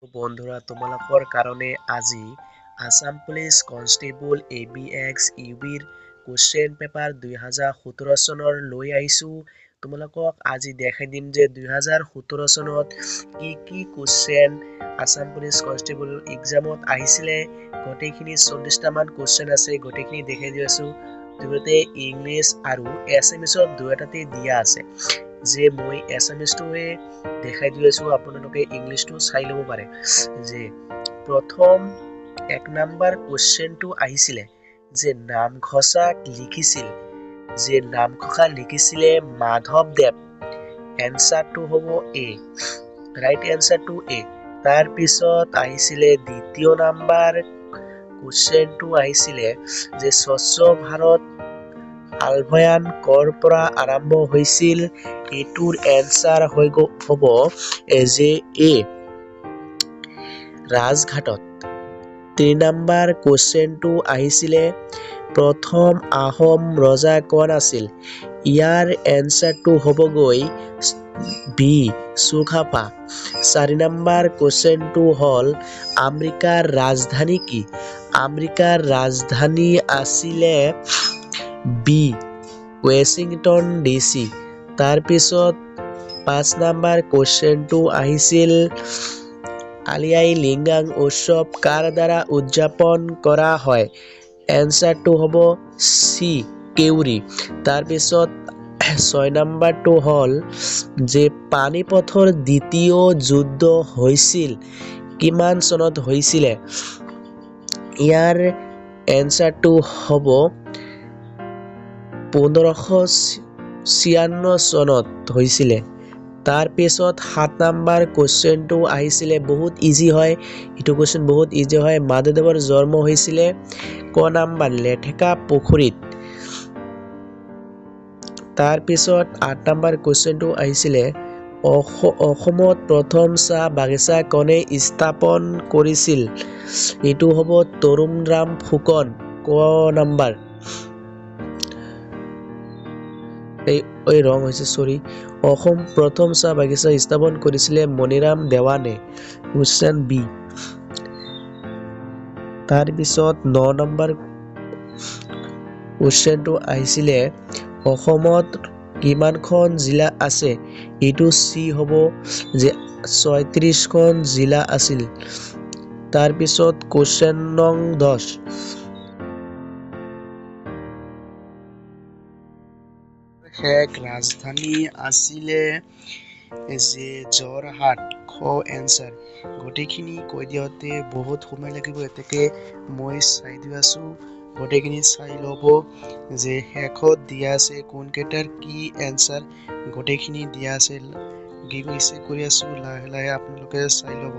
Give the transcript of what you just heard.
বন্ধুৰা তোমালোকৰ কাৰণে আজি আসাম পুলিচ কনষ্টেবল ABX ইউবিৰ কুৱেশ্যন পেপাৰ 2017 চনৰ লৈ আহিছো। তোমালোকক আজি দেখাই দিম যে 2017 চনত কি কুৱেশ্যন আসাম পুলিচ কনষ্টেবল এক্সামত আহিছিলে। গোটেইখিনি 40টা মান কুৱেশ্যন আছে, গোটেইখিনি দেখাই দি আছো। দুয়োতে ইংলিছ আৰু এছামিছত দুয়োটাতে দিয়া আছে। যে মই এছামিছটোৱে দেখাই দি আছো, আপোনালোকে ইংলিছটো চাই ল'ব পাৰে। যে প্ৰথম 1 নম্বৰ কুৱেশ্যনটো আহিছিলে যে নামঘোষা লিখিছিলে মাধৱদেৱ। এনসাৰটো হ'ব এ, ৰাইট এনসাৰটো এ। তাৰ পিছত আহিছিলে দ্বিতীয় নম্বৰ কুৱেশ্যনটো আহিছিলে যে স্বচ্ছ ভাৰত অভিযান কৰ পৰা আৰম্ভ হৈছিল। এইটোৰ এনসাৰ হ'ব যে এ, ৰাজঘাটত। 3 নম্বৰ কুৱেশ্যনটো আহিছিলে প্ৰথম আহোম ৰজা কোন আছিল। ইয়াৰ এনসাৰটো হ'বগৈ বি, চুকাফা। 4 নম্বৰ কুৱেশ্যনটো হ'ল আমেৰিকাৰ ৰাজধানী কি। আমেৰিকাৰ ৰাজধানী আছিলে বি, ৱাশ্বিংটন DC। তাৰপিছত 5 নম্বৰ কুৱেশ্যনটো আহিছিল আলি লৃগাং উৎসৱ কাৰ দ্বাৰা উদযাপন কৰা হয়। এনসাৰটো হ'ব চি, কেউৰি। তাৰপিছত 6 নম্বৰটো হ'ল যে পানিপথৰ দ্বিতীয় যুদ্ধ হৈছিল কিমান চনত হৈছিলে। ইয়াৰ এনসাৰটো হ'ব 1556 চনত হৈছিলে। তাৰপিছত 7 নম্বৰ কুৱেশ্যনটো আহিছিলে বহুত ইজি হয়, এইটো কুৱেশ্যন বহুত ইজি হয়। মাধৱদেৱৰ জন্ম হৈছিলে ক নম্বৰ লেটেকা পুখুৰীত। তাৰপিছত 8 নম্বৰ কুৱেশ্যনটো আহিছিলে অসমত প্ৰথম চাহ বাগিচা কোনে স্থাপন কৰিছিল। এইটো হ'ব তৰুণৰাম ফুকন। ক নম্বৰ ৰং হৈছে, সৰি। অসম প্ৰথম চাহ বাগিচা স্থাপন কৰিছিলে মণিৰাম দেৱানে। Question B. তাৰপিছত 9 নম্বৰ কুৱেশ্যনটো আহিছিলে অসমত কিমানখন জিলা আছে। এইটো চি হ'ব যে 36খন জিলা আছিল। তাৰপিছত কুৱেশ্যন নং 10 শেষ ৰাজধানী আছিলে যে যোৰহাট। খ এনসাৰ। গোটেইখিনি কৈ দিওঁতে বহুত সময় লাগিব, এতেকে মই চাই দি আছো। গোটেইখিনি চাই ল'ব যে শেষত দিয়া আছে কোনকেইটাৰ কি এনসাৰ, গোটেইখিনি দিয়া আছে। গিভ ইছে কৰি আছো, লাহে লাহে আপোনালোকে চাই ল'ব।